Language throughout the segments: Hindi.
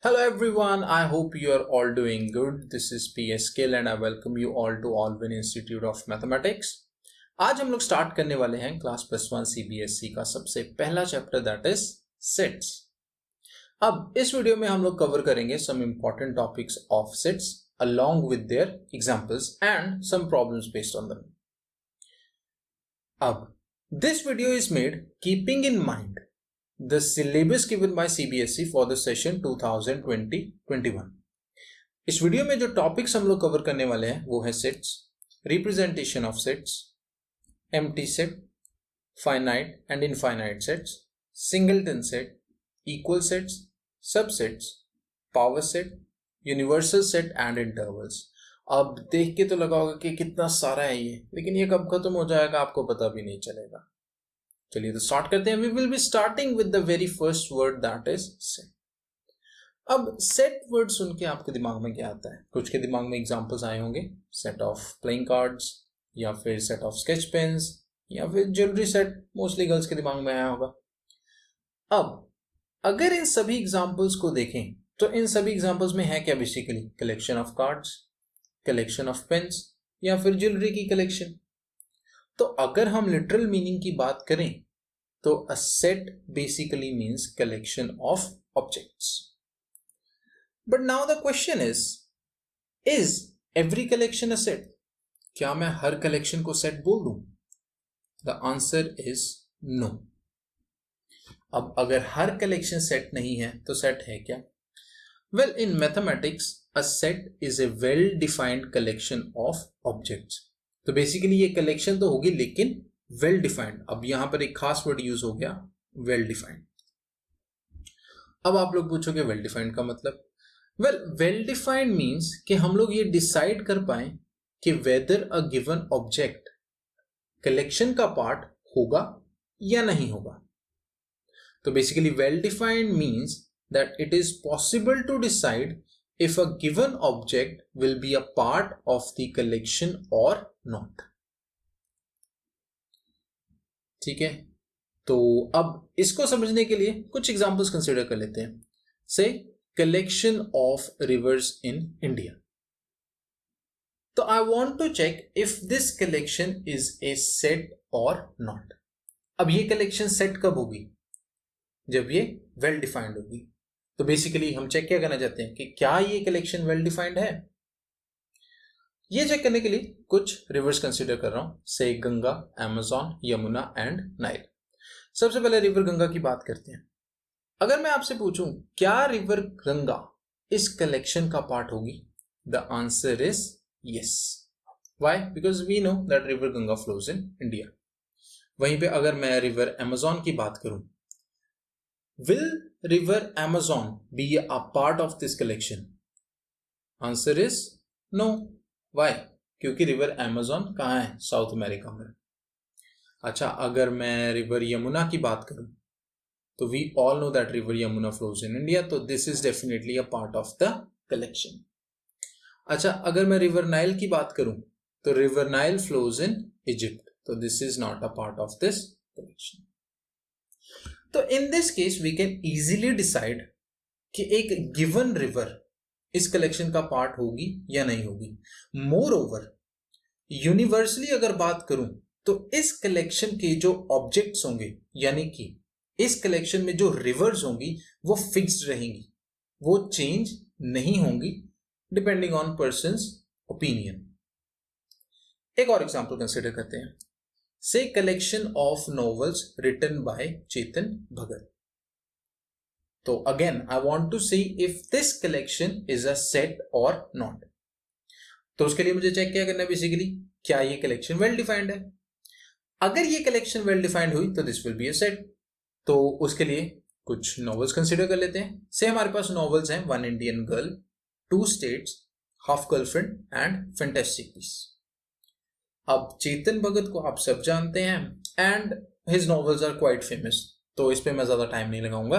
Hello everyone, I hope you are all doing good. This is PS Skill and I welcome you all to Alvin Institute of Mathematics. आज हम लोग स्टार्ट करने वाले हैं क्लास +1 CBSE का सबसे पहला चैप्टर दैट इज सेट्स। अब इस वीडियो में हम लोग कवर करेंगे some important topics of sets along with their examples and some problems based on them. अब this video is made keeping in mind the syllabus given by CBSE for the session 2020-21. इस वीडियो में जो टॉपिक्स हम लोग कवर करने वाले हैं वो है sets, representation of sets, empty set, finite and infinite sets, singleton set, equal sets, subsets, power set, universal set and intervals. अब देख के तो लगा होगा कि कितना सारा है ये, लेकिन ये कब खत्म हो जाएगा आपको पता भी नहीं चलेगा। चलिए तो स्टार्ट करते हैं। We will be starting with the very first word that is set. अब सेट वर्ड सुन के आपके दिमाग में क्या आता है? कुछ के दिमाग में एग्जांपल्स आए होंगे, सेट ऑफ प्लेइंग कार्ड्स या फिर सेट ऑफ स्केच पेन्स या फिर ज्वेलरी सेट, मोस्टली गर्ल्स के दिमाग में आया होगा। अब अगर इन सभी एग्जांपल्स को देखें तो इन सभी एग्जांपल्स में है क्या? Basically collection of cards, collection of pens या फिर ज्वेलरी की कलेक्शन। तो अगर हम लिटरल मीनिंग की बात करें तो a set basically means collection of objects. But now the question is every collection a set? क्या मैं हर collection को set बोल दूं? The answer is no. अब अगर हर collection set नहीं है तो set है क्या? Well, in mathematics, a set is a well-defined collection of objects. तो बेसिकली ये कलेक्शन तो होगी लेकिन वेल डिफाइंड। अब यहां पर एक खास वर्ड यूज हो गया, वेल डिफाइंड। अब आप लोग पूछोगे वेल डिफाइंड का मतलब? वेल डिफाइंड मींस कि हम लोग ये डिसाइड कर पाए कि whether a given object collection का पार्ट होगा या नहीं होगा। तो basically well defined means that it is possible to decide if a given object will be a part of the collection or not. ठीक है, तो अब इसको समझने के लिए कुछ एग्जांपल्स कंसीडर कर लेते हैं। Say collection of rivers in India. तो I want to check if this collection is a set or not. अब ये कलेक्शन सेट कब होगी? जब ये वेल डिफाइंड होगी। तो बेसिकली हम चेक क्या करना चाहते हैं कि क्या ये कलेक्शन वेल डिफाइंड है। ये चेक करने के लिए कुछ रिवर्स कंसीडर कर रहा हूं, से Ganga, Amazon, Yamuna and Nile. सबसे पहले रिवर गंगा की बात करते हैं। अगर मैं आपसे पूछूं क्या रिवर गंगा इस कलेक्शन का पार्ट होगी, the answer is yes. Why? Because we know that river Ganga flows in India. वहीं पे अगर मैं रिवर अमेज़न की बात करूं, will river Amazon be a part of this collection? Answer is no. Why? क्योंकि रिवर अमेज़न कहाँ है? साउथ अमेरिका में। अच्छा, अगर मैं रिवर यमुना की बात करूं तो we all know that river Yamuna flows in India, तो this is definitely a part of the collection. अच्छा, अगर मैं रिवर नाइल की बात करूं तो river Nile flows in Egypt, तो this is not a part of this collection. तो in this case we can easily decide कि एक गिवन रिवर इस कलेक्शन का पार्ट होगी या नहीं होगी। मोर ओवर, यूनिवर्सली अगर बात करूं तो इस कलेक्शन के जो ऑब्जेक्ट्स होंगे, यानी कि इस कलेक्शन में जो रिवर्स होंगी वो फिक्स्ड रहेंगी, वो चेंज नहीं होंगी डिपेंडिंग ऑन पर्सन्स ओपिनियन। एक और एग्जांपल कंसीडर करते हैं। Say collection of novels written by Chetan Bhagat. So again, I want to see if this collection is a set or not. तो उसके लिए मुझे चेक क्या करना है? बेसिकली क्या ये कलेक्शन वेल डिफाइंड है? अगर ये कलेक्शन वेल डिफाइंड हुई तो this will be a set. तो उसके लिए कुछ नॉवेल्स कंसीडर कर लेते हैं। से हमारे पास नॉवेल्स हैं one Indian girl, two states, half girlfriend and fantastic piece. अब चेतन भगत को आप सब जानते हैं and his novels are quite famous, तो इस पे मैं ज्यादा टाइम नहीं लगाऊंगा।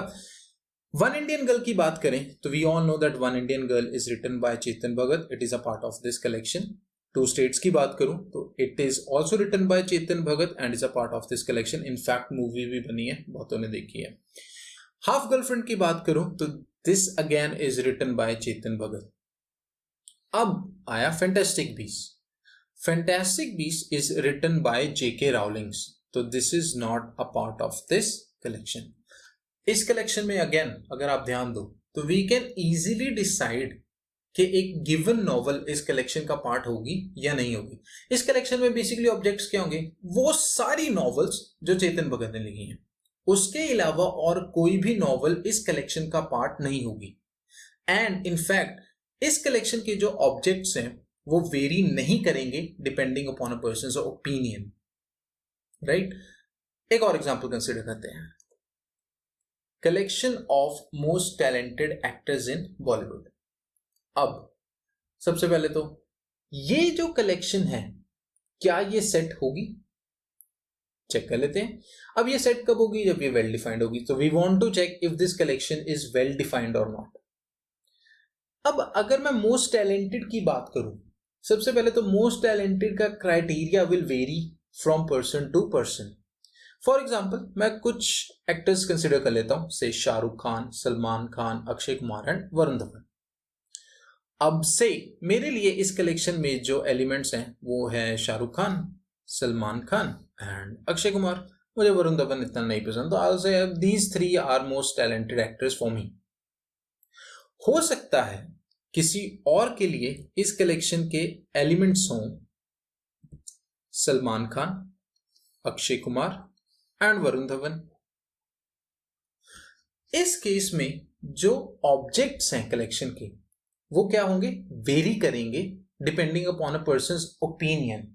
वन इंडियन गर्ल की बात करें तो we all know that one Indian girl is written by Chetan Bhagat, it is a part of this collection. Two states की बात करूं तो it is also written by Chetan Bhagat and is a part of this collection. In fact movie भी बनी है, बहुतों ने देखी है। हाफ गर्लफ्रेंड की बात करूं तो this again is written by Chetan Bhagat. अब आया fantastic beast. Fantastic beast is written by J K Rowlings, तो this is not a part of this collection. इस कलेक्शन में अगेन अगर आप ध्यान दो तो वी कैन इजीली डिसाइड कि एक गिवन नॉवल इस कलेक्शन का पार्ट होगी या नहीं होगी। इस कलेक्शन में बेसिकली ऑब्जेक्ट्स क्या होंगे, वो सारी नॉवेल्स जो चेतन भगत ने लिखी हैं, उसके अलावा और कोई भी नॉवल इस कलेक्शन का पार्ट नहीं होगी। एंड इनफैक्ट इस कलेक्शन के जो ऑब्जेक्ट्स हैं वो वेरी नहीं करेंगे depending upon a persons opinion, right. एक और एग्जांपल कंसीडर करते हैं, collection of most talented actors in Bollywood. अब सबसे पहले तो ये जो कलेक्शन है क्या ये सेट होगी, चेक कर लेते हैं। अब ये सेट कब होगी, जब ये वेल डिफाइंड होगी। तो we want to check if this collection is well defined और नॉट। अब अगर मैं मोस्ट टैलेंटेड की बात करूं, सबसे पहले तो मोस्ट टैलेंटेड का criteria will vary from person to person. For example मैं कुछ एक्टर्स कंसिडर कर लेता हूं, से शाहरुख खान, सलमान खान, अक्षय कुमार एंड वरुण धवन। अब से मेरे लिए इस कलेक्शन में जो एलिमेंट्स हैं वो है शाहरुख खान, सलमान खान एंड अक्षय कुमार। मुझे वरुण धवन इतना नहीं पसंद, तो I say these three are most talented actors for me. हो सकता है किसी और के लिए इस कलेक्शन के एलिमेंट्स हों सलमान खान, अक्षय कुमार एंड वरुण धवन। इस केस में जो ऑब्जेक्ट्स हैं कलेक्शन के वो क्या होंगे, वेरी करेंगे depending upon a persons opinion.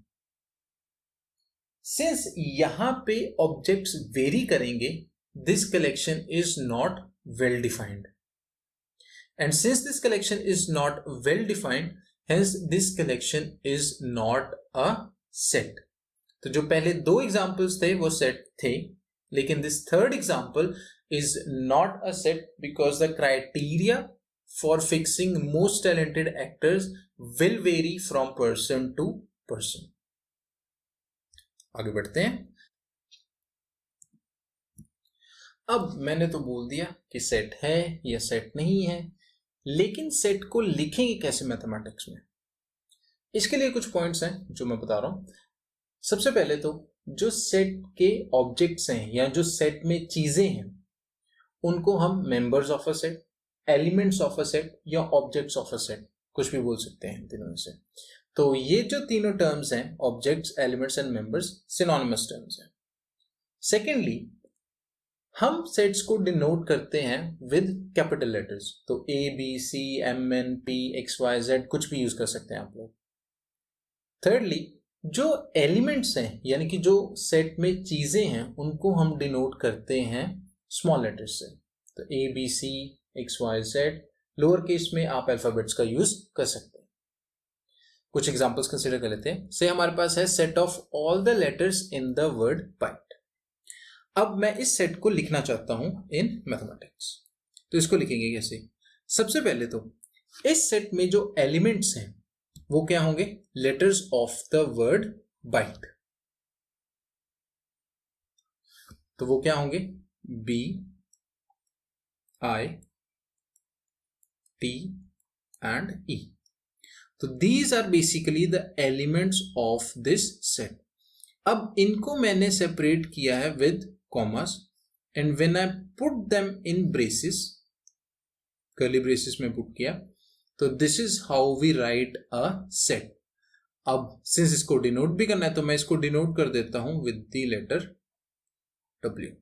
Since यहां पे ऑब्जेक्ट्स वेरी करेंगे, this collection is not well defined, and since this collection is not well defined, hence this collection is not a set. तो जो पहले दो एग्जाम्पल्स थे वो सेट थे, लेकिन this third example is not a set because the criteria for fixing most talented actors will vary from person to person. आगे बढ़ते हैं। अब मैंने तो बोल दिया कि सेट है या सेट नहीं है, लेकिन सेट को लिखेंगे कैसे मैथमेटिक्स में, इसके लिए कुछ पॉइंट्स हैं जो मैं बता रहा हूं। सबसे पहले तो जो सेट के ऑब्जेक्ट्स हैं या जो सेट में चीजें हैं उनको हम members of a set, elements of a set या ऑब्जेक्ट्स ऑफ अ सेट कुछ भी बोल सकते हैं तीनों में से। तो ये जो तीनों टर्म्स हैं, objects, elements and members, synonymous terms हैं। सेकेंडली हम सेट्स को डिनोट करते हैं विद कैपिटल लेटर्स, तो A B C M N P X Y Z कुछ भी यूज कर सकते हैं आप लोग। थर्डली जो एलिमेंट्स हैं यानी कि जो सेट में चीजें हैं उनको हम डिनोट करते हैं स्मॉल लेटर्स से, तो A B c x Y z. Lower case में आप अल्फाबेट्स का यूज कर सकते हैं। कुछ एग्जांपल्स कंसीडर कर लेते हैं। से हमारे पास है set of all the letters in the word bite. अब मैं इस सेट को लिखना चाहता हूं इन मैथमेटिक्स, तो इसको लिखेंगे कैसे। सबसे पहले तो इस सेट में जो एलिमेंट्स हैं वो क्या होंगे, letters of the word bite. तो वो क्या होंगे, B I T and E. तो these are basically the elements of this set. अब इनको मैंने सेपरेट किया है with commas, and when I put them in braces, curly braces में पुट किया, तो this is how we write a set. अब सिंस इसको डिनोट भी करना है तो मैं इसको डिनोट कर देता हूं विद द लेटर W।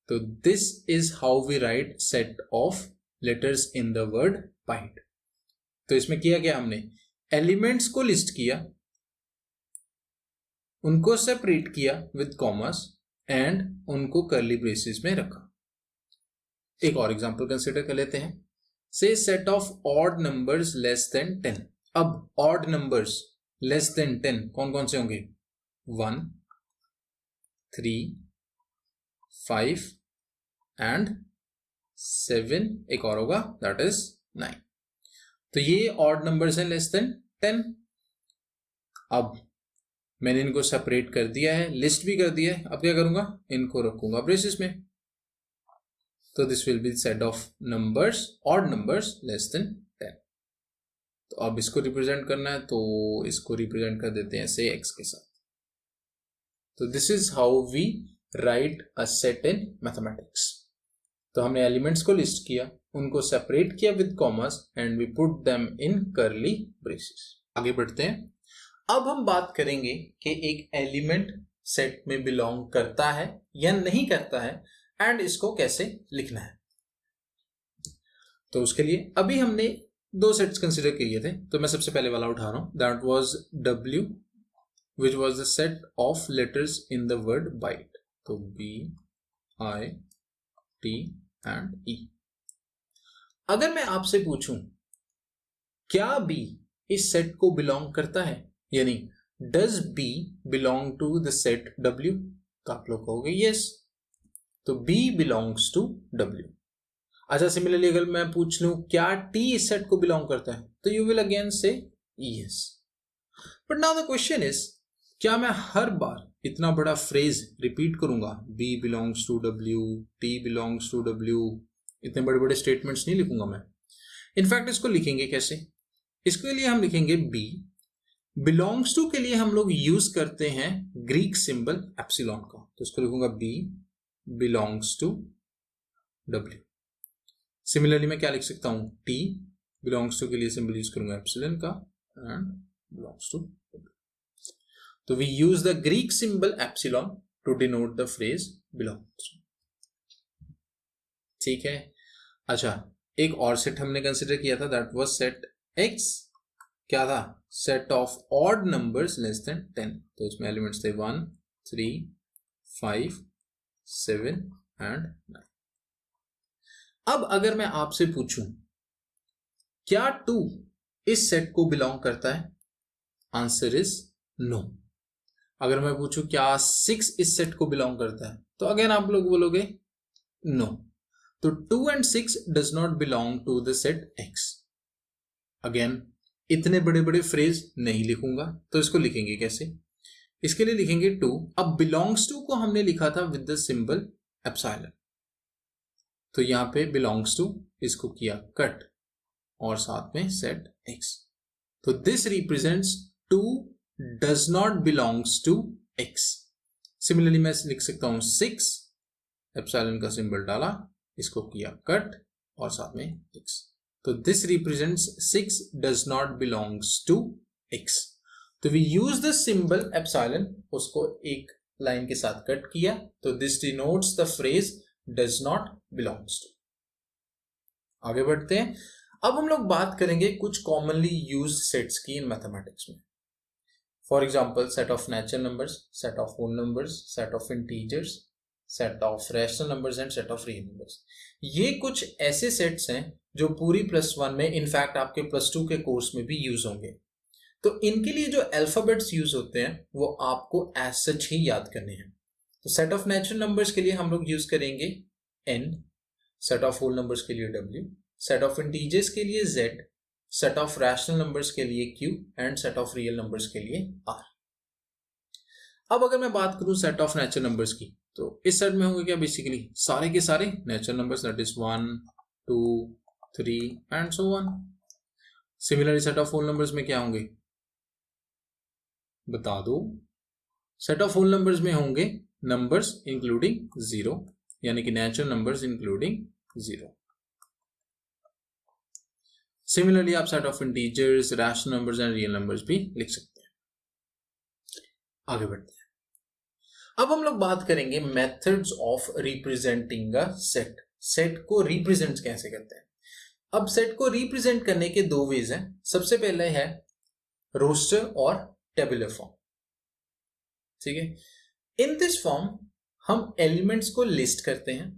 तो this is how we write set of letters in the word bite. तो इसमें किया क्या, हमने एलिमेंट्स को लिस्ट किया, उनको सेपरेट किया विद कॉमर्स एंड उनको कर्ली ब्रेसेस में रखा। एक और एग्जांपल कंसीडर कर लेते हैं। से set of odd numbers less than 10। अब ऑड नंबर्स लेस देन 10 कौन कौन से होंगे, 1, 3, 5 एंड 7, एक और होगा दैट इज 9। तो ये ऑड नंबर्स हैं लेस देन 10। अब मैंने इनको सेपरेट कर दिया है, लिस्ट भी कर दिया है। अब क्या करूंगा, इनको रखूंगा ब्रेसेस में। तो this will be set of numbers, odd numbers less than 10। तो अब इसको रिप्रेजेंट करना है तो इसको रिप्रेजेंट कर देते हैं ऐसे x के साथ। तो this is how we write a set in mathematics. तो हमने एलिमेंट्स को लिस्ट किया, उनको सेपरेट किया with commas and we put them in curly braces. आगे बढ़ते हैं। अब हम बात करेंगे कि एक एलिमेंट सेट में बिलोंग करता है या नहीं करता है एंड इसको कैसे लिखना है। तो उसके लिए अभी हमने दो सेट्स कंसिडर किए थे, तो मैं सबसे पहले वाला उठा रहा हूं। That was W which was the set of letters in the word bite। तो B, I, T and E। अगर मैं आपसे पूछूं क्या B इस सेट को बिलोंग करता है, यानी does B belong to the set W, तो आप लोग कहोगे yes, तो B belongs to W। अच्छा, सिमिलरली अगर मैं पूछ लूं क्या T इस सेट को बिलोंग करता है, तो यू विल अगेन से yes। But now the question is, क्या मैं हर बार इतना बड़ा फ्रेज रिपीट करूंगा, B belongs to W, T belongs to W, इतने बड़े बड़े स्टेटमेंट्स नहीं लिखूंगा मैं। इनफैक्ट इसको लिखेंगे कैसे, इसके लिए हम लिखेंगे B belongs to के लिए हम लोग यूज करते हैं ग्रीक सिंबल एप्सिलॉन का, तो इसको लिखूंगा B belongs to W। Similarly मैं क्या लिख सकता हूं, T belongs to के लिए सिंबल यूज करूंगा एप्सिलॉन का एंड belongs to W। तो we use the Greek symbol epsilon to denote the phrase belongs to। ठीक है। अच्छा, एक और सेट हमने कंसिडर किया था, दैट वाज सेट X। क्या था, set of odd numbers less than 10। तो इसमें एलिमेंट्स थे 1, 3, 5, 7 एंड 9। अब अगर मैं आपसे पूछूं क्या 2 इस सेट को बिलोंग करता है, आंसर इज नो। अगर मैं पूछूं क्या 6 इस सेट को बिलोंग करता है, तो अगेन आप लोग बोलोगे नो। तो 2 and 6 does not belong to the set X। Again इतने बड़े बड़े फ्रेज नहीं लिखूंगा, तो इसको लिखेंगे कैसे, इसके लिए लिखेंगे 2। अब बिलोंग्स टू को हमने लिखा था विद द सिंबल एप्सिलॉन, तो यहां पे बिलोंग्स टू इसको किया कट और साथ में सेट X। तो this represents 2 does not belongs to X। Similarly मैं लिख सकता हूं 6, एप्सिलॉन का सिंबल डाला, इसको किया कट और साथ में X। तो this represents 6 does not belongs to X। तो we use the symbol epsilon, उसको एक लाइन के साथ कट किया, तो this denotes the phrase does not belongs to. आगे बढ़ते हैं। अब हम लोग बात करेंगे कुछ कॉमनली यूज्ड सेट्स की इन मैथमेटिक्स में। For example set of natural numbers, set of whole numbers, set of integers, set of rational numbers and set of real numbers. ये कुछ ऐसे सेट्स हैं जो पूरी +1 में, इनफैक्ट आपके +2 के कोर्स में भी यूज होंगे। तो इनके लिए जो अल्फाबेट्स यूज होते हैं वो आपको एज सच ही याद करने हैं। तो सेट ऑफ नेचुरल नंबर्स के लिए हम लोग यूज करेंगे N, set of whole numbers के लिए W, सेट ऑफ इंटीजर्स के लिए Z, set of rational numbers के लिए Q and set of real numbers के लिए R। अब अगर मैं बात करूं सेट ऑफ नेचुरल नंबर्स की, तो इस सेट में होंगे क्या, बेसिकली सारे के सारे natural numbers, that is 1, 2, 3 and so on. Similarly set of whole numbers में क्या होंगे, बता दो। सेट ऑफ होल नंबर्स में होंगे नंबर्स इंक्लूडिंग 0, यानी कि नेचुरल नंबर्स इंक्लूडिंग 0। सिमिलरली आप set of integers, rational numbers and real numbers भी लिख सकते हैं। आगे बढ़ते हैं। अब हम लोग बात करेंगे methods of representing a set. Set को रिप्रेजेंट कैसे करते हैं। अब सेट को रिप्रेजेंट करने के दो वेज हैं। सबसे पहले है रोस्टर और टेबुलर फॉर्म। ठीक है, इन दिस फॉर्म हम एलिमेंट्स को लिस्ट करते हैं,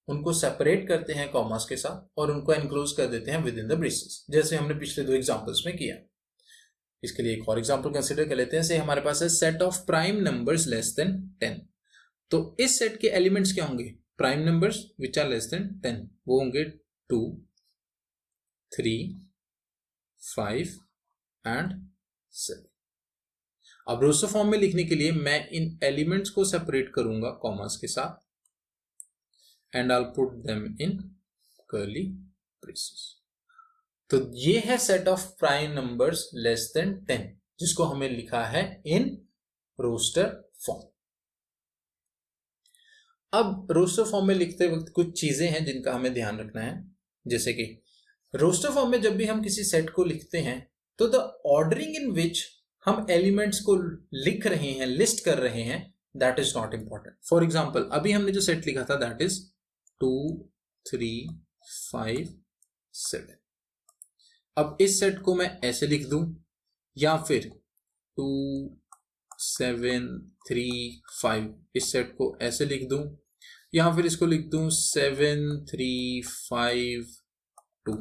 उनको सेपरेट करते हैं कॉमास के साथ और उनको एनक्लोज कर देते हैं विद इन द ब्रेसेस, जैसे हमने पिछले दो एग्जांपल्स में किया। इसके लिए एक और एग्जांपल कंसीडर कर लेते हैं। से हमारे पास है set of prime numbers less than 10। तो इस सेट के एलिमेंट्स क्या होंगे, prime numbers which are less than 10, वो होंगे 2, 3, 5 एंड 7। अब रोस्टर फॉर्म में लिखने के लिए मैं इन एलिमेंट्स को सेपरेट करूंगा कॉमास के साथ and I'll put them in curly braces. तो ये है set of prime numbers less than 10 जिसको हमें लिखा है इन रोस्टर फॉर्म. अब रोस्टर फॉर्म में लिखते वक्त कुछ चीजें हैं जिनका हमें ध्यान रखना है. जैसे कि रोस्टर फॉर्म में जब भी हम किसी सेट को लिखते हैं तो द ऑर्डरिंग इन विच हम एलिमेंट्स को लिख रहे हैं, लिस्ट कर रहे हैं, that is not important. For example अभी हमने जो सेट लिखा था दैट इज 2 3 5 7. अब इस सेट को मैं ऐसे लिख दूं या फिर 2 7 3 5 इस सेट को ऐसे लिख दूं या फिर इसको लिख दूं 7 3 5 2.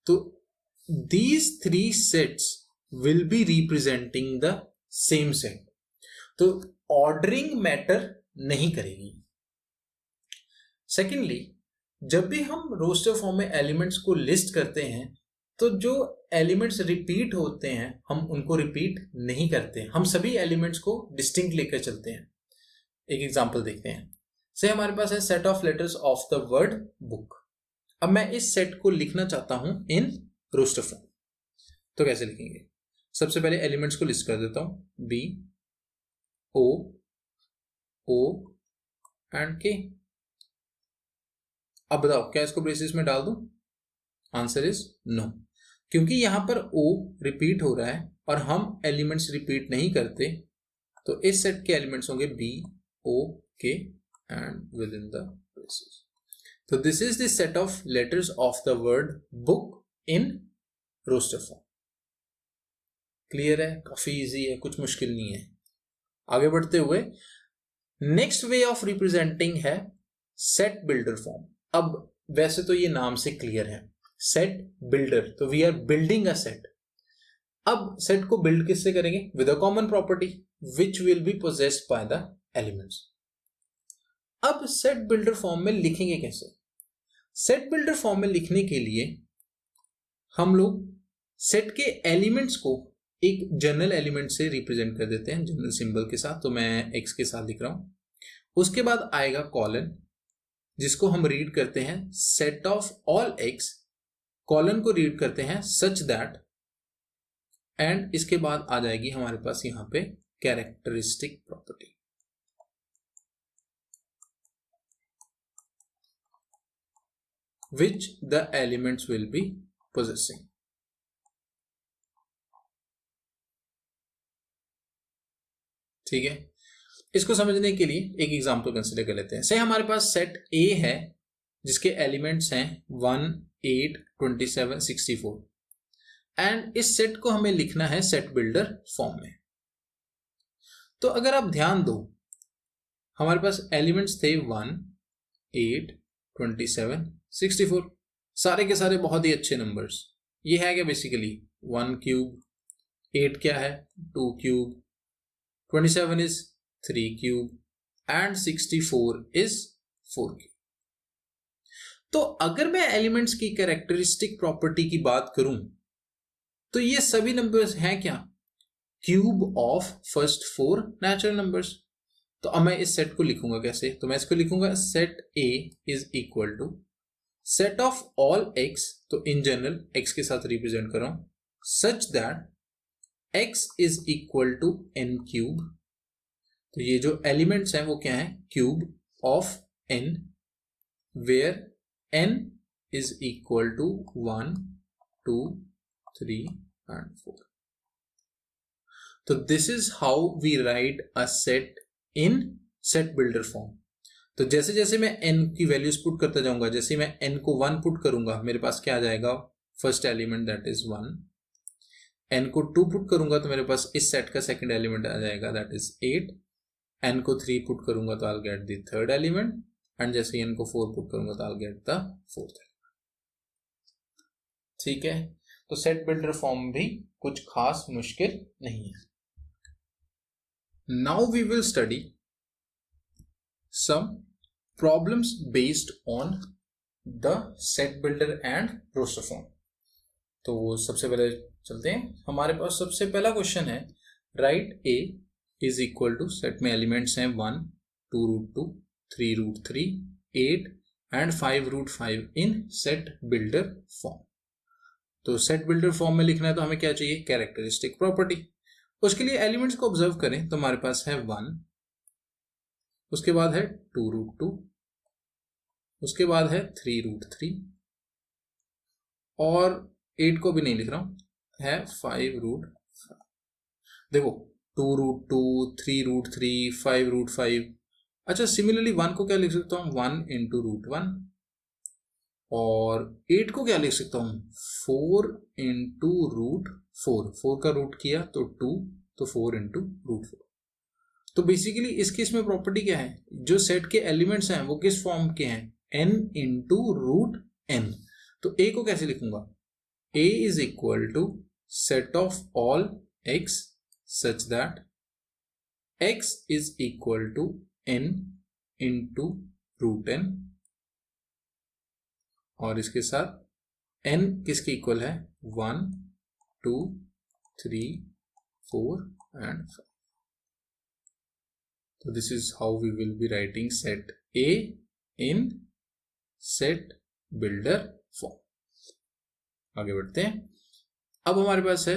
तो these three sets will be representing the same set. तो ऑर्डरिंग मैटर नहीं करेगी. सेकेंडली जब भी हम रोस्टर फॉर्म में एलिमेंट्स को लिस्ट करते हैं तो जो एलिमेंट्स रिपीट होते हैं हम उनको रिपीट नहीं करते. हम सभी एलिमेंट्स को डिस्टिंक्ट लेकर चलते हैं. एक एग्जांपल देखते हैं. से हमारे पास है set of letters of the word book. अब मैं इस सेट को लिखना चाहता हूं इन रोस्टर फॉर्म. तो कैसे लिखेंगे? सबसे पहले एलिमेंट्स को लिस्ट कर देता हूं. बी ओ ओ एंड के. अब बताओ क्या इसको ब्रेसेस में डाल दूं? आंसर इज नो, क्योंकि यहां पर ओ रिपीट हो रहा है और हम एलिमेंट्स रिपीट नहीं करते. तो इस सेट के एलिमेंट्स होंगे B O K and within the braces. तो this is the set of letters of the word book in roster form. Clear है? काफी इजी है, कुछ मुश्किल नहीं है. आगे बढ़ते हुए नेक्स्ट वे ऑफ रिप्रेजेंटिंग है सेट बिल्डर फॉर्म. अब वैसे तो ये नाम से क्लियर है, सेट बिल्डर, तो we are building a set. अब सेट को बिल्ड किससे करेंगे? With a common property which will be possessed by the elements. अब सेट बिल्डर फॉर्म में लिखेंगे कैसे? सेट बिल्डर फॉर्म में लिखने के लिए हम लोग सेट के एलिमेंट्स को एक जनरल एलिमेंट से रिप्रेजेंट कर देते हैं, जनरल सिंबल के साथ. तो मैं एक्स के साथ लिख रहा हूं. उसके बाद आएगा कॉलन जिसको हम रीड करते हैं set of all x. Colon को रीड करते हैं सच दैट, एंड इसके बाद आ जाएगी हमारे पास यहां पे characteristic property. which the elements will be possessing. ठीक है, इसको समझने के लिए एक एग्जांपल कंसीडर कर लेते हैं. से हमारे पास सेट ए है जिसके एलिमेंट्स हैं 1 8 27 64 एंड इस सेट को हमें लिखना है सेट बिल्डर फॉर्म में. तो अगर आप ध्यान दो हमारे पास एलिमेंट्स थे 1 8 27 64, सारे के सारे बहुत ही अच्छे नंबर्स. ये है क्या बेसिकली 1 क्यूब, 8 क्या है 2 cube, 27 is 3 cube and 64 is 4 cube. तो अगर मैं एलिमेंट्स की कैरेक्टरिस्टिक प्रॉपर्टी की बात करूं तो ये सभी नंबर्स हैं क्या? Cube of first 4 natural numbers. तो अब मैं इस सेट को लिखूंगा कैसे? तो मैं इसको लिखूंगा set A is equal to set of all x, तो इन जनरल एक्स के साथ रिप्रेजेंट कर रहा हूं, such that x is equal to n cube. तो ये जो एलिमेंट्स हैं वो क्या है? Cube of n, where n is equal to 1 2 3 and 4. तो this is how we write a set in set builder form. तो जैसे जैसे मैं n की वैल्यूज पुट करता जाऊंगा, जैसे मैं n को 1 पुट करूंगा मेरे पास क्या आ जाएगा? First element that is 1. n को 2 पुट करूंगा तो मेरे पास इस सेट का सेकंड एलिमेंट आ जाएगा दैट इज 8. n को 3 पुट करूंगा तो I get the third element, and जैसे n को 4 पुट करूंगा तो I get the fourth element. ठीक है, तो सेट बिल्डर फॉर्म भी कुछ खास मुश्किल नहीं है. Now we will study some problems based on the set builder and roster form. तो सबसे पहले चलते हैं. हमारे पास सबसे पहला क्वेश्चन है write a is equal to, set में एलिमेंट्स हैं 1 2 √2 3√3, 8 एंड 5√5 इन सेट बिल्डर फॉर्म। तो सेट बिल्डर फॉर्म में लिखना है तो हमें क्या चाहिए, कैरेक्टरिस्टिक प्रॉपर्टी। उसके लिए एलिमेंट्स को ऑब्जर्व करें तो हमारे पास है 1, उसके बाद है 2√2, उसके बाद है 3√3 और 8 को भी नहीं लिख रहा हूं, है 5√5। देखो 2√2, 3√3, 5√5। अच्छा, सिमिलरली 1 को क्या लिख सकता हूं, 1 इंटू √1 और 8 को क्या लिख सकता हूं, 4 इंटू √4। 4 का रूट किया तो 2, तो 4 इंटू √4। तो बेसिकली इस केस में प्रॉपर्टी क्या है, जो सेट के एलिमेंट्स हैं वो किस फॉर्म के हैं, n इंटू √n। तो a को कैसे लिखूंगा, a is equal to set of all x such that x is equal to n into √n और इसके साथ n किसके इक्वल है, 1, 2, 3, 4 एंड 5। तो this is how we will be writing set A in set builder form. आगे बढ़ते हैं। अब हमारे पास है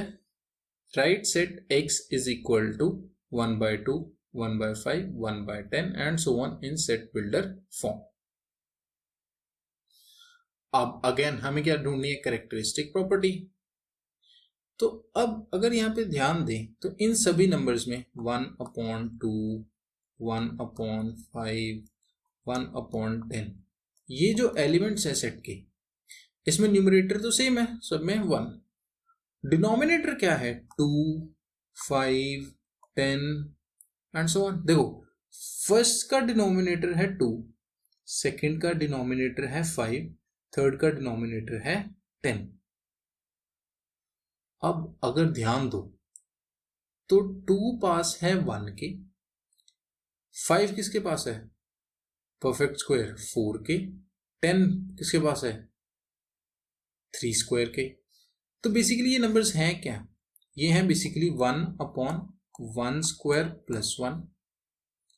write set x is equal to 1/2, 1/5, 1/10 and so on in set builder form. अब अगेन हमें क्या ढूंढनी है, कैरेक्टरिस्टिक प्रॉपर्टी। तो अब अगर यहाँ पे ध्यान दें तो इन सभी नंबर्स में 1/2, 1/5, 1/10 ये जो एलिमेंट्स है सेट के, इसमें न्यूमरेटर तो सेम है, सब में 1। डिनोमिनेटर क्या है, 2, 5, 10 एंड सो ऑन। देखो फर्स्ट का डिनोमिनेटर है 2, सेकंड का डिनोमिनेटर है 5, थर्ड का डिनोमिनेटर है 10। अब अगर ध्यान दो तो 2 पास है 1 के, 5 किसके पास है, परफेक्ट स्क्वायर 4 के, 10 किसके पास है, 3 स्क्वायर के। तो बेसिकली ये नंबर्स हैं क्या, ये हैं बेसिकली 1/1 स्क्वायर प्लस 1।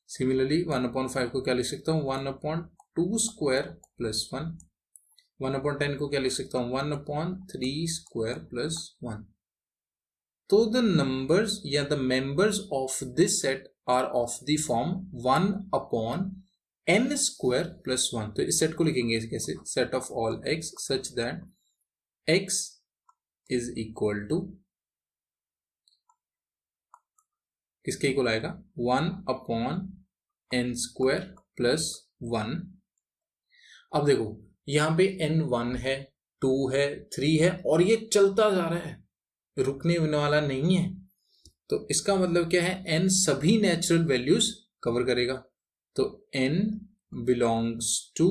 सिमिलरली 1/5 को क्या लिख सकता हूँ, 1/2 स्क्वायर प्लस 1। 1/10 को क्या लिख सकता हूँ, 1/3 स्क्वायर प्लस 1। तो द नंबर्स या the members of this set are of the form 1/n square plus 1। तो इस सेट को लिखेंगे कैसे, set of all x such that x is equal to किसके इक्वल आएगा, 1/n स्क्वायर प्लस 1। अब देखो यहां पे n 1 है, 2 है, 3 है और ये चलता जा रहा है, रुकने वाला नहीं है। तो इसका मतलब क्या है, n सभी नेचुरल वैल्यूज कवर करेगा। तो n belongs to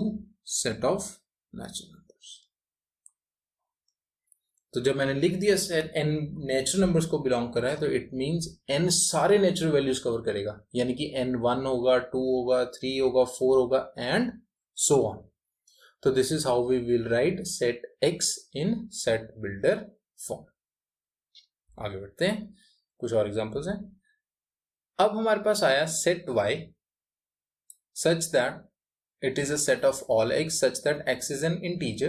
set of natural numbers. तो जब मैंने लिख दिया सेट n नेचुरल नंबर्स को बिलोंग कर रहा है तो इट मींस n सारे नेचुरल वैल्यूज कवर करेगा, यानी कि n 1 होगा, 2 होगा, 3 होगा, 4 होगा एंड सो ऑन। तो this is how we will write set x in set builder form. आगे बढ़ते हैं, कुछ और एग्जांपल्स हैं। अब हमारे पास आया set y such that it is a set of all x such that x is an integer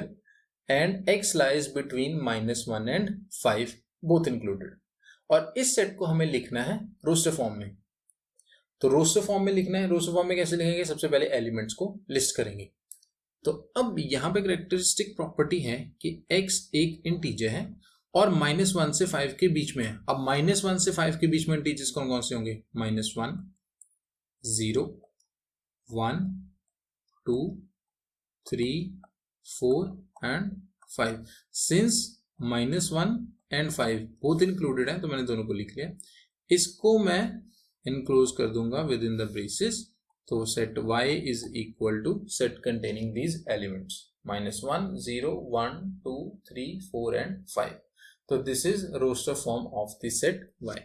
and x lies between -1 and 5 both included। और इस सेट को हमें लिखना है रोस्टर फॉर्म में। तो रोस्टर फॉर्म में लिखना है, रोस्टर फॉर्म में कैसे लिखेंगे, सबसे पहले एलिमेंट्स को लिस्ट करेंगे। तो अब यहां पे कैरेक्टरिस्टिक प्रॉपर्टी है कि x एक इंटीजर है और -1 से 5 के बीच में है। अब -1 से 5 के बीच में इंटीजर्स कौन कौन से होंगे, -1, 0, 1, 2, 3, 4 and 5। Since -1 and 5 both included है तो मैंने दोनों को लिख लिया। इसको मैं इनक्लोज कर दूंगा विद इन द ब्रेसेस। तो सेट y is equal to set containing these elements -1, 0, 1, 2, 3, 4 and 5। तो this is roster form of the set y।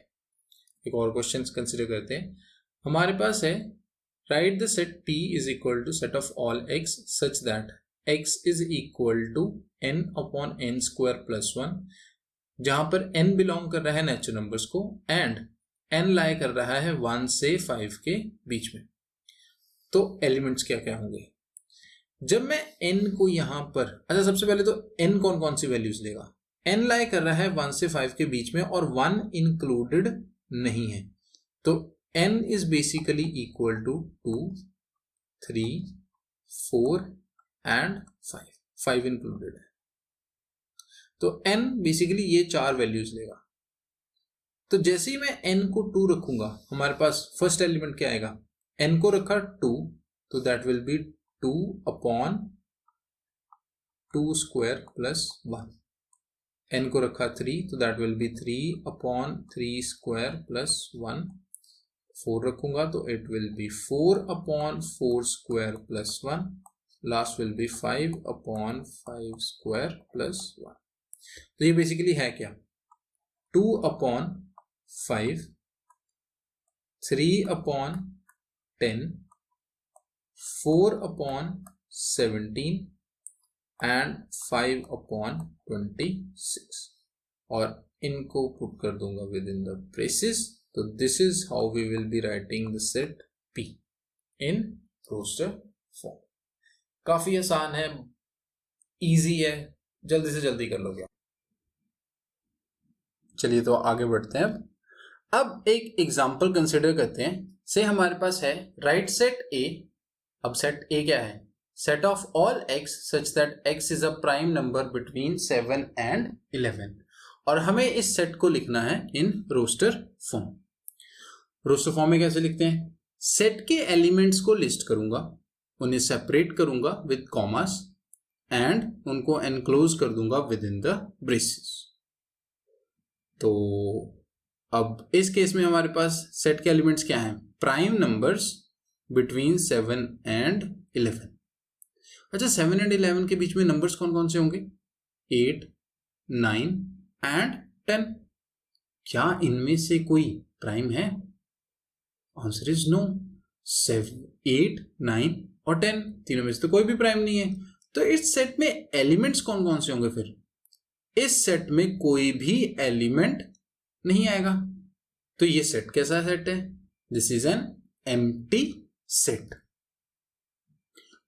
एक और क्वेश्चन कंसिडर करते हैं। हमारे पास है write the set P is equal to set of all x such that x is equal to n/n square plus 1, जहां पर n बिलोंग कर रहा है नेचुरल नंबर्स को एंड n लाई कर रहा है 1 से 5 के बीच में। तो एलिमेंट्स क्या क्या होंगे? जब मैं n को यहां पर, अच्छा सबसे पहले तो n कौन कौन सी वैल्यूज लेगा? n लाई कर रहा है 1 से 5 के बीच में और 1 इंक्लूडेड नहीं है, तो n is basically equal to 2, 3, 4 and 5 included है, तो n बेसिकली ये 4 वैल्यूज लेगा। तो जैसे ही मैं n को 2 रखूंगा, हमारे पास फर्स्ट एलिमेंट क्या आएगा? n को रखा 2, तो that will be 2 upon 2 square plus 1। n को रखा 3, तो that will be 3 upon 3 square plus 1। 4 रखूंगा तो it will be 4 upon 4 square plus 1। Last will be 5 upon 5 square plus 1। तो ये बेसिकली है क्या? 2 upon 5, 3 upon 10, 4 upon 17 and 5 upon 26, और इनको पुट कर दूंगा विद इन द ब्रेसेस। तो this is how we will be writing the set P in roster form. काफी आसान है, इजी है, जल्दी से जल्दी कर लोगे। चलिए तो आगे बढ़ते हैं। अब एक एग्जांपल कंसिडर करते हैं। से हमारे पास है राइट सेट A। अब सेट A क्या है? Set of all x such that x is a prime number between 7 and 11, और हमें इस सेट को लिखना है in roster form. Roster form में कैसे लिखते हैं? सेट के एलिमेंट्स को लिस्ट करूंगा, उन्हें सेपरेट करूंगा विद कॉमास एंड उनको एनक्लोज कर दूंगा विद इन द ब्रेसेस। तो अब इस केस में हमारे पास सेट के एलिमेंट्स क्या हैं? Prime numbers between 7 and 11। अच्छा, 7 एंड 11 के बीच में नंबर्स कौन कौन से होंगे? 8, 9 एंड 10। क्या इनमें से कोई प्राइम है? Answer is no. 7, 8, 9 और 10 तीनों में से तो कोई भी प्राइम नहीं है। तो इस सेट में एलिमेंट्स कौन कौन से होंगे? फिर इस सेट में कोई भी एलिमेंट नहीं आएगा। तो ये सेट कैसा सेट है? This is an empty set.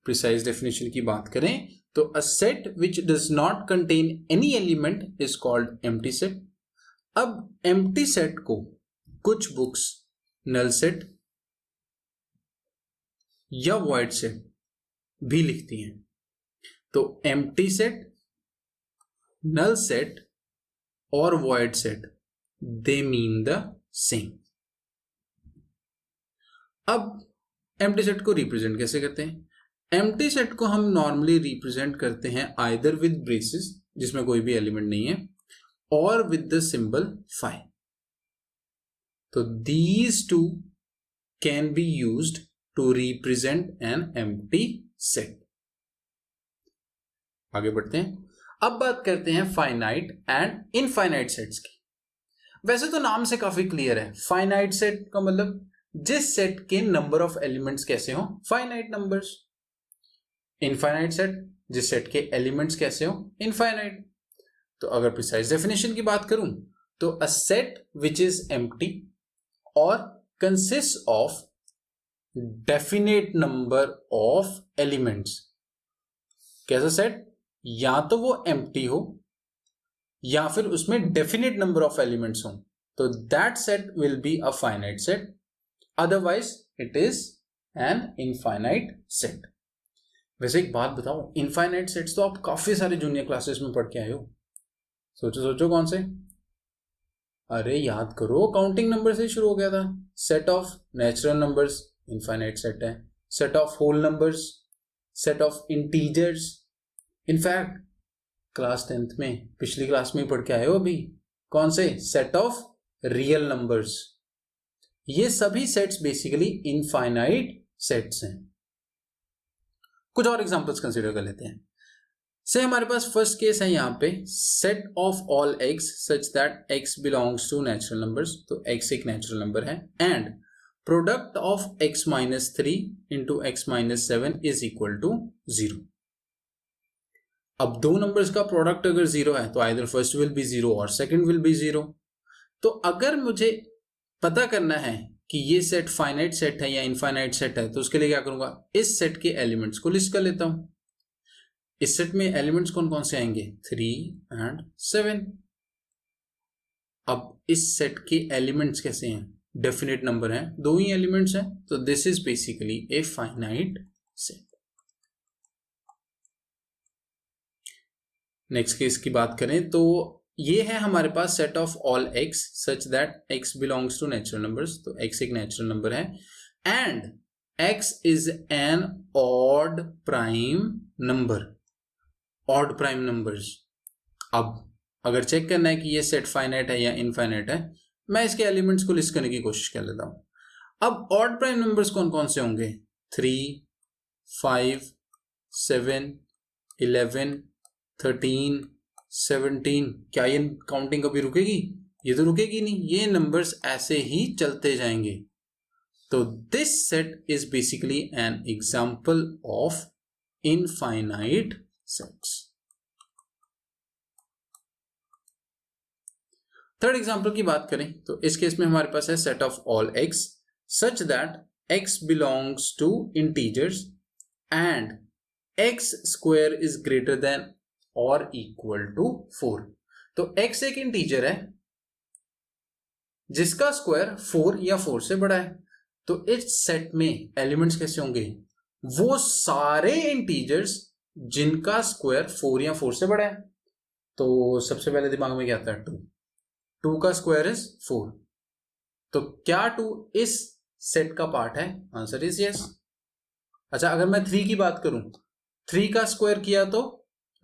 Precise definition की बात करें तो a set which does not contain any element is called empty set. अब एम्प्टी सेट को कुछ बुक्स नल सेट या वॉइड सेट भी लिखती हैं। तो एम्प्टी सेट, null set और void set, they mean the same। अब empty set को रिप्रेजेंट कैसे करते हैं? empty set को हम नॉर्मली रिप्रेजेंट करते हैं either with braces, जिसमें कोई भी एलिमेंट नहीं है, और with the symbol phi। तो these two can be used to represent an empty set। आगे बढ़ते हैं। अब बात करते हैं फाइनाइट एंड इनफाइनाइट सेट्स की। वैसे तो नाम से काफी क्लियर है, फाइनाइट सेट का मतलब जिस सेट के नंबर ऑफ एलिमेंट्स कैसे हो, फाइनाइट नंबर्स। इनफाइनाइट सेट, जिस सेट के एलिमेंट्स कैसे हो, इनफाइनाइट। तो अगर प्रिसाइज डेफिनेशन की बात करूं तो a set which is empty or consist of definite number of elements. कैसा सेट? या तो वो एम्प्टी हो या फिर उसमें डेफिनेट नंबर ऑफ एलिमेंट्स हो, तो that set will be a finite set, otherwise it is an infinite set. वैसे एक बात बताओ, इनफाइनाइट सेट्स तो आप काफी सारे जूनियर क्लासेस में पढ़ के आए हो। सोचो सोचो कौन से? अरे याद करो, काउंटिंग नंबर से शुरू हो गया था। Set of natural numbers infinite set है, set of whole numbers, set of integers. In fact class 10th में, पिछली क्लास में पढ़ के आए हो अभी, कौन से? Set of real numbers. ये सभी सेट्स बेसिकली इनफाइनाइट सेट्स हैं। कुछ और एग्जांपल्स कंसीडर कर लेते हैं। से हमारे पास फर्स्ट केस है यहाँ पे, set of all x such that x belongs to natural numbers. तो एक्स एक नेचुरल नंबर है and product of x minus 3 into x minus 7 is equal to 0। अब दो नंबर्स का प्रोडक्ट अगर 0 है तो आइदर फर्स्ट विल बी 0 और सेकंड विल बी 0। तो अगर मुझे पता करना है कि ये सेट फाइनाइट सेट है या इनफाइनाइट सेट है, तो उसके लिए क्या करूंगा, इस सेट के एलिमेंट्स को लिस्ट कर लेता हूं। इस सेट में एलिमेंट्स कौन कौन से आएंगे, 3 and 7। अब इस सेट के एलिमेंट्स कैसे हैं, डेफिनेट नंबर हैं, 2 ही एलिमेंट्स हैं, तो this is basically a finite set. Next case की बात करें तो ये है हमारे पास set of all x such that x belongs to natural numbers, तो x एक नेचुरल नंबर है and x is an odd prime number, odd prime numbers. अब अगर चेक करना है कि ये सेट फाइनाइट है या इनफाइनाइट है, मैं इसके एलिमेंट्स को लिस्ट करने की कोशिश कर लेता हूं। अब ऑड प्राइम नंबर्स कौन कौन से होंगे, 3, 5, 7, 11, 13, 17। क्या ये काउंटिंग कभी रुकेगी, ये तो रुकेगी नहीं, ये नंबर्स ऐसे ही चलते जाएंगे। तो this set is basically N example of infinite sets. Third example की बात करें तो इस केस में हमारे पास है set of all x such that x belongs to integers and x square is greater than और इक्वल टू 4। तो x एक इंटीजर है जिसका स्क्वायर 4 या 4 से बड़ा है, तो इस सेट में एलिमेंट्स कैसे होंगे, वो सारे इंटीजर्स जिनका स्क्वायर 4 या 4 से बड़ा है। तो सबसे पहले दिमाग में क्या आता है, 2 का स्क्वायर इज 4, तो क्या 2 इस सेट का पार्ट है, आंसर इज यस। अच्छा, अगर मैं 3 की बात करूं, 3 का स्क्वायर किया तो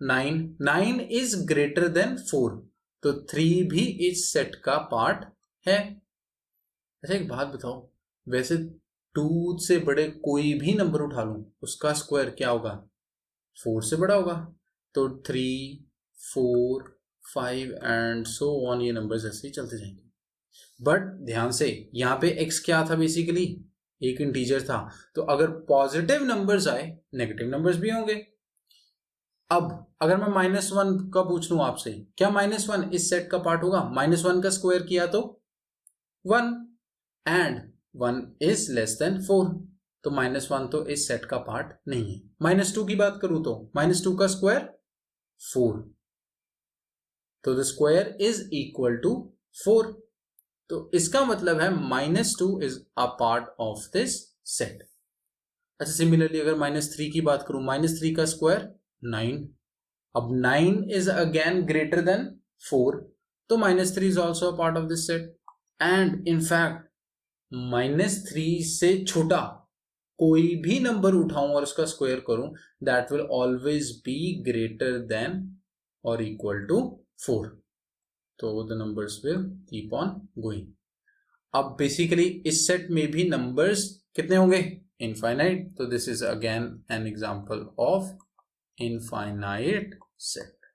9 इज ग्रेटर देन 4, तो 3 भी इस सेट का पार्ट है। अच्छा एक बात बताओ, वैसे 2 से बड़े कोई भी नंबर उठा लूं उसका स्क्वायर क्या होगा, 4 से बड़ा होगा, तो 3, 4, 5 एंड सो ऑन, ये नंबर्स ऐसे ही चलते जाएंगे। बट ध्यान से यहाँ पे x क्या था, बेसिकली एक इंटीजर था, तो अगर पॉजिटिव नंबर्स आए नेगेटिव नंबर्स भी होंगे। अब अगर मैं -1 का पूछ लूं आपसे, क्या -1 इस सेट का पार्ट होगा, -1 का स्क्वायर किया तो 1 एंड 1 इज लेस देन 4, तो -1 तो इस सेट का पार्ट नहीं है। -2 की बात करूं तो -2 का स्क्वायर 4, तो the square is equal to 4, तो इसका मतलब है -2 is a part of this set. अच्छा सिमिलरली अगर -3 की बात करूं, -3 का स्क्वायर 9, अब 9 इज अगेन ग्रेटर देन 4, तो -3 is also a part of this set and in fact -3 से छोटा कोई भी नंबर उठाऊं और उसका स्क्वायर करूं, that will always be greater than और इक्वल टू 4, तो the numbers will keep on going. अब बेसिकली इस सेट में भी नंबर्स कितने होंगे, इनफाइनाइट, तो this is again an example of infinite set.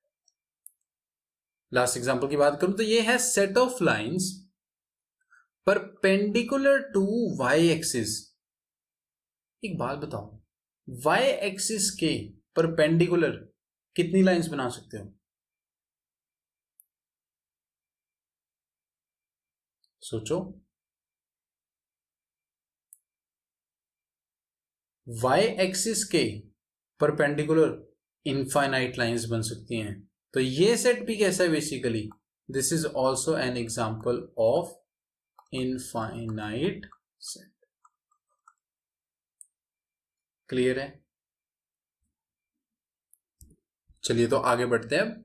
Last example की बात करूं तो ये है set of lines perpendicular to Y axis. एक बात बताओ, वाई एक्सिस के परपेंडिकुलर कितनी लाइंस बना सकते हो, सोचो। वाई एक्सिस के परपेंडिकुलर इनफाइनाइट लाइंस बन सकती हैं, तो ये सेट भी कैसा है, basically this is also an example of infinite set. Clear है, चलिए तो आगे बढ़ते हैं।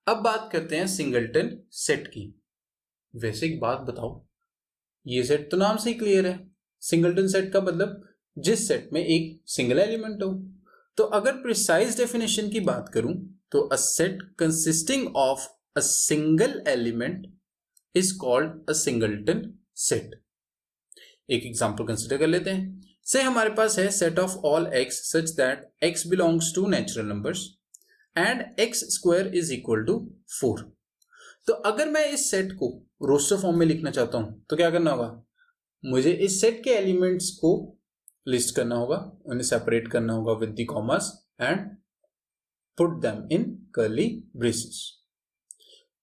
अब बात करते हैं सिंगलटन सेट की। वैसे एक बात बताओ, ये सेट तो नाम से ही क्लियर है, सिंगलटन सेट का मतलब जिस सेट में एक सिंगल एलिमेंट हो। तो अगर प्रिसाइज डेफिनेशन की बात करूं तो a set consisting of a single element is called a singleton set. एक एग्जांपल कंसिडर कर लेते हैं। से हमारे पास है set of all x such that x belongs to natural numbers and x square is equal to 4। तो अगर मैं इस सेट को रोस्टर फॉर्म में लिखना चाहता हूं तो क्या करना होगा, मुझे इस सेट के एलिमेंट्स को लिस्ट करना होगा, उन्हें सेपरेट करना होगा with the commas and put them in curly braces.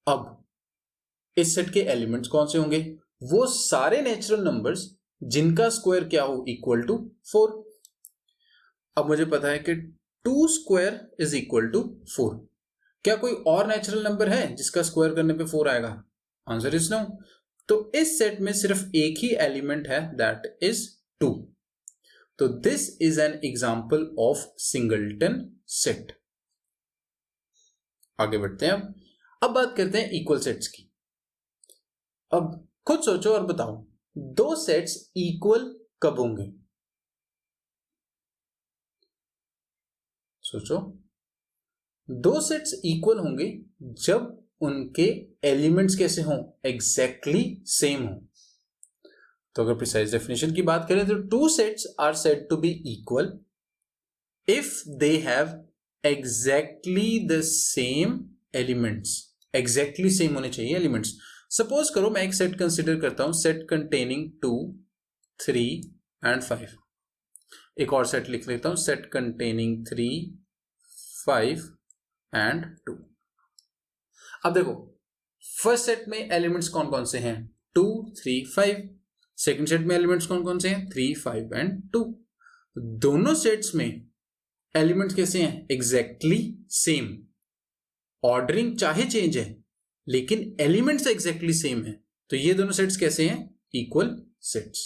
अब इस सेट के एलिमेंट्स कौन से होंगे, वो सारे नेचुरल नंबर्स जिनका स्क्वायर क्या हो इक्वल टू 4। अब मुझे पता है कि 2 स्क्वायर इज इक्वल टू 4। क्या कोई और नेचुरल नंबर है जिसका स्क्वायर करने पे 4 आएगा? Answer is no. तो इस सेट में सिर्फ एक ही एलिमेंट है, दैट इज 2। तो this is an example of singleton set. आगे बढ़ते हैं। अब बात करते हैं इक्वल सेट्स की। अब खुद सोचो और बताओ, दो सेट्स इक्वल कब होंगे? सोचो, दो सेट्स इक्वल होंगे जब उनके एलिमेंट्स कैसे हों? एग्जैक्टली सेम हो। तो अगर प्रिसाइज डेफिनेशन की बात करें तो two sets are said to be equal if they have exactly the same elements. Exactly same होने चाहिए एलिमेंट्स। सपोज करो मैं एक सेट कंसिडर करता हूं, सेट कंटेनिंग 2, 3 एंड 5। एक और सेट लिख लेता हूं, सेट कंटेनिंग 3, 5 एंड 2। अब देखो, फर्स्ट सेट में एलिमेंट्स कौन कौन से हैं? 2, 3, 5। सेकंड सेट में एलिमेंट्स कौन कौन से हैं? 3, 5 एंड 2। दोनों सेट्स में एलिमेंट्स कैसे हैं? Exactly same. ऑर्डरिंग चाहे चेंज है लेकिन एलिमेंट्स एग्जैक्टली सेम है। तो ये दोनों सेट्स कैसे हैं? Equal sets.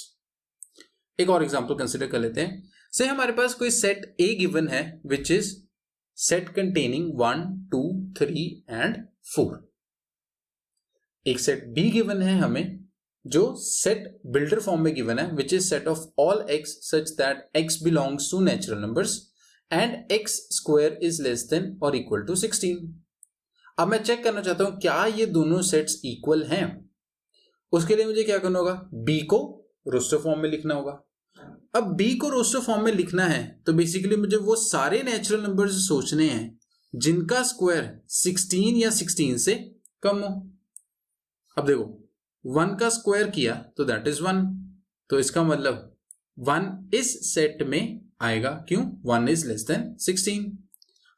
एक और एग्जांपल कंसीडर कर लेते हैं। से हमारे पास कोई सेट ए गिवन है which is set containing 1, 2, 3 and 4। एक सेट बी गिवन है हमें जो सेट बिल्डर फॉर्म में गिवन है which is set of all x such that x belongs to natural numbers and x square is less than और इक्वल टू 16। अब मैं चेक करना चाहता हूं क्या ये दोनों सेट्स इक्वल हैं। उसके लिए मुझे क्या करना होगा? बी को रोस्टर फॉर्म में लिखना होगा। अब बी को रोस्टर फॉर्म में लिखना है तो बेसिकली मुझे वो सारे नेचुरल नंबर्स सोचने हैं जिनका स्क्वायर 16 या 16 से कम हो। अब देखो, 1 का स्क्वायर किया तो दैट इज 1। तो इसका मतलब 1 इस सेट में आएगा, क्यों? 1 इज लेस देन 16।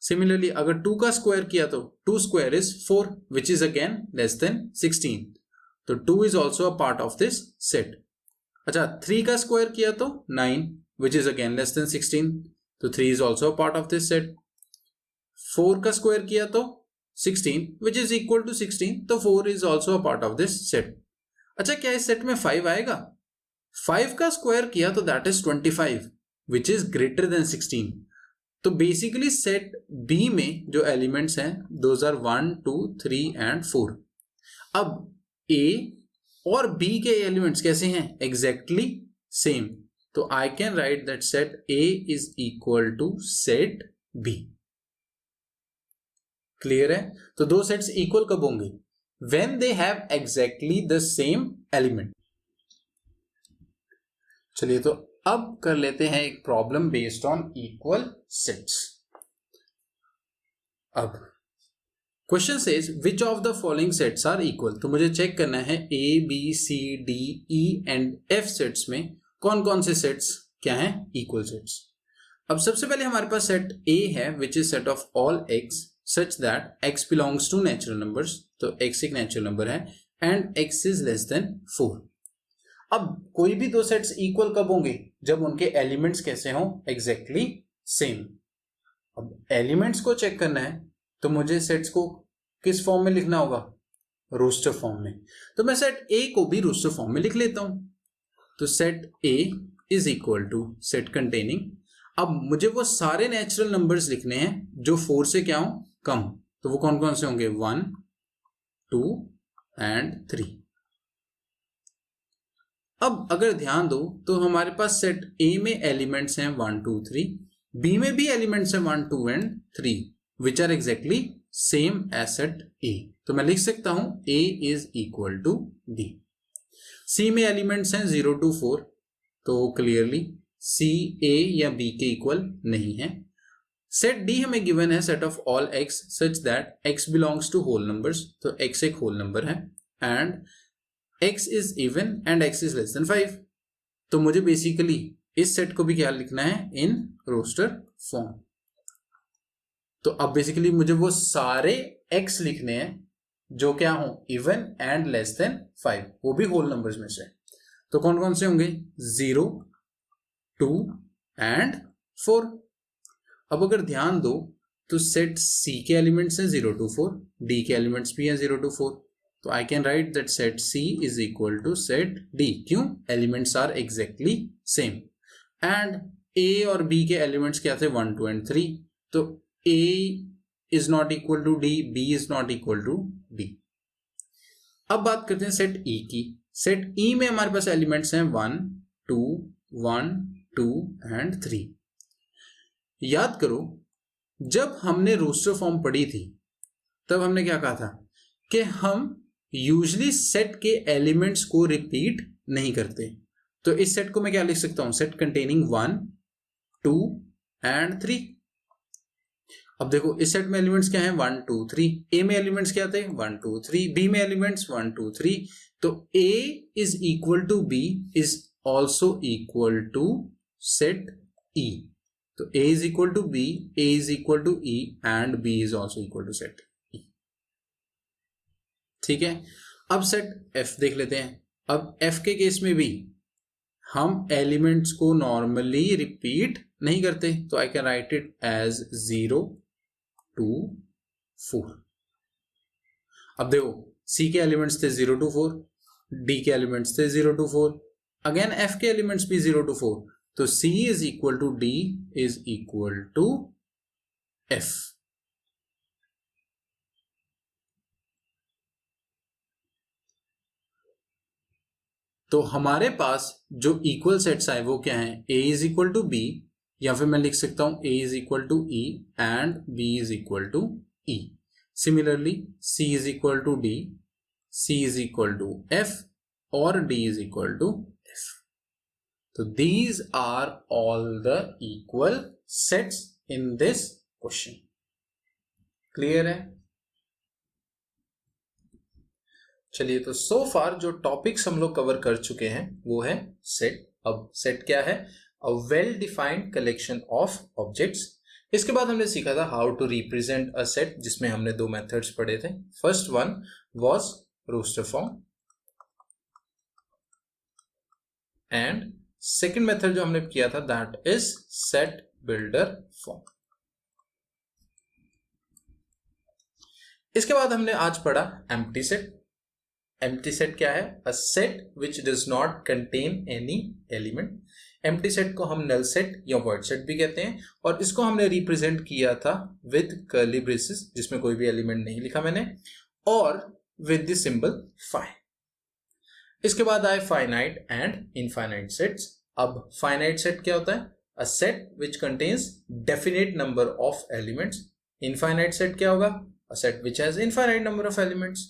सिमिलरली अगर 2 का स्क्वायर किया तो 2 square is 4 which is again less than 16। तो 2 is also a part of this set. अच्छा, 3 का स्क्वायर किया तो 9 which is again less than 16। तो 3 is also a part of this set. 4 का स्क्वायर किया तो 16 विच इज इक्वल टू 16। तो 4 is also a part of this set. अच्छा, क्या इस सेट में 5 आएगा? 5 का स्क्वायर किया तो that is 25 which is greater then 16। तो बेसिकली सेट बी में जो एलिमेंट्स हैं दोज आर 1, 2, 3 एंड 4। अब ए और बी के एलिमेंट्स कैसे हैं? Exactly same. तो I can write that set A is equal to set B. Clear है? तो दो सेट्स इक्वल कब होंगे? When they have exactly the same element. चलिए, तो अब कर लेते हैं एक problem based on equal sets. अब question says which of the following sets are equal. तो मुझे चेक करना है A B C D E and F sets में कौन कौन से सेट्स क्या हैं इक्वल सेट्स। अब सबसे पहले हमारे पास सेट ए है which is set of all x such that x belongs to natural numbers. तो एक्स एक नेचुरल नंबर है and x is less than 4। अब कोई भी दो सेट्स इक्वल कब होंगे? जब उनके एलिमेंट्स कैसे हों? Exactly same. अब एलिमेंट्स को चेक करना है तो मुझे सेट्स को किस फॉर्म में लिखना होगा? रोस्टर फॉर्म में। तो मैं सेट ए को भी रोस्टर फॉर्म में लिख लेता हूं। तो set A is equal to set containing, अब मुझे वो सारे नेचुरल नंबर्स लिखने हैं जो 4 से क्या हो? कम। तो वो कौन कौन से होंगे? 1, 2 एंड 3। अब अगर ध्यान दो तो हमारे पास सेट ए में एलिमेंट्स हैं 1, 2, 3, बी में भी एलिमेंट्स हैं 1, 2 and 3 which are exactly same as set A. तो मैं लिख सकता हूं A is equal to B. C में एलिमेंट्स हैं 0 to 4, तो क्लियरली सी ए या बी के इक्वल नहीं है। सेट डी हमें गिवन है set of all x such that x belongs to whole numbers. तो एक्स एक होल नंबर है and x is even and x is less than 5। तो मुझे बेसिकली इस सेट को भी क्या लिखना है? In roster form. तो अब बेसिकली मुझे वो सारे x लिखने हैं जो क्या हो? इवन एंड लेस देन 5, वो भी होल नंबर्स में से। तो कौन कौन से होंगे? 0, 2 एंड 4। अब अगर ध्यान दो तो सेट C के एलिमेंट्स हैं 0 to 4, D के एलिमेंट्स भी हैं 0 to 4, तो I can write that set C is equal to set D। क्यों? Elements are exactly same. And A और B के एलिमेंट्स क्या थे? 1, 2 एंड 3, तो A is not equal to D, B is not equal to D। अब बात करते हैं सेट E की। सेट E में हमारे पास एलिमेंट्स हैं 1, 2, 1, 2 एंड 3। याद करो जब हमने रोस्टर फॉर्म पढ़ी थी तब हमने क्या कहा था कि हम यूजली सेट के एलिमेंट्स को रिपीट नहीं करते। तो इस सेट को मैं क्या लिख सकता हूं? Set containing 1, 2 and 3। अब देखो इस सेट में एलिमेंट्स क्या हैं? 1, 2, 3। ए में एलिमेंट्स क्या थे? 1, 2, 3। बी में एलिमेंट्स 1, 2, 3। तो A is equal to B is also equal to set E. तो A is equal to B, A is equal to E and B is also equal to set E। ठीक है, अब सेट F देख लेते हैं। अब F के केस में भी हम एलिमेंट्स को नॉर्मली रिपीट नहीं करते, तो I can write it as 0, 2, 4। अब देखो C के एलिमेंट्स थे 0 to 4, D के एलिमेंट्स थे 0 to 4, अगेन F के एलिमेंट्स भी 0 to 4, तो C is equal to D is equal to F। तो हमारे पास जो इक्वल सेट्स आए वो क्या हैं? A is equal to B, या फिर मैं लिख सकता हूं A is equal to E and B is equal to E। Similarly C is equal to D, C is equal to F और D is equal to F। So these are all the equal sets in this question। Clear है? चलिए, तो सो फार जो टॉपिक्स हम लोग कवर कर चुके हैं वो है सेट। अब सेट क्या है? A well defined collection of objects. इसके बाद हमने सीखा था how to represent a set, जिसमें हमने 2 मेथड्स पढ़े थे। First one was roster form and second method जो हमने किया था that is set builder form. इसके बाद हमने आज पढ़ा एम्प्टी सेट। एम्प्टी सेट क्या है? अ set which does not contain any element. Empty set को हम नल सेट या वॉइड सेट भी कहते हैं, और इसको हमने रिप्रेजेंट किया था विद कर्ली ब्रेसेस, जिसमें कोई भी एलिमेंट नहीं लिखा मैंने, और विद द सिंबल फाइ। इसके बाद आए फाइनाइट एंड इनफाइनाइट सेट्स। अब फाइनाइट सेट क्या होता है? अ set which contains definite number of elements. Infinite set क्या होगा? अ set which has infinite number of elements.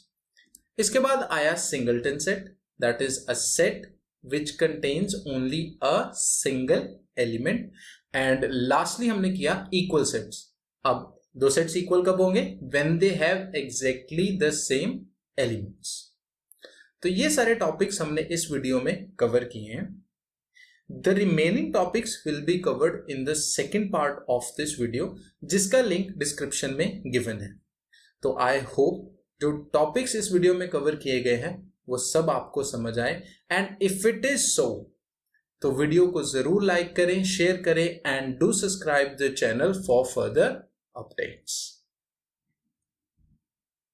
इसके बाद आया singleton set, that is a set which contains only a single element. And lastly हमने किया इक्वल सेट्स। अब 2 सेट्स इक्वल कब होंगे? When they have exactly the same elements. तो ये सारे टॉपिक्स हमने इस वीडियो में कवर किए हैं। The remaining topics will be covered in the second part of this video, जिसका लिंक डिस्क्रिप्शन में गिवन है। तो आई होप जो टॉपिक्स इस वीडियो में कवर किए गए हैं वो सब आपको समझ आए, and if it is so तो वीडियो को जरूर लाइक करें, शेयर करें, and do subscribe the channel for further updates.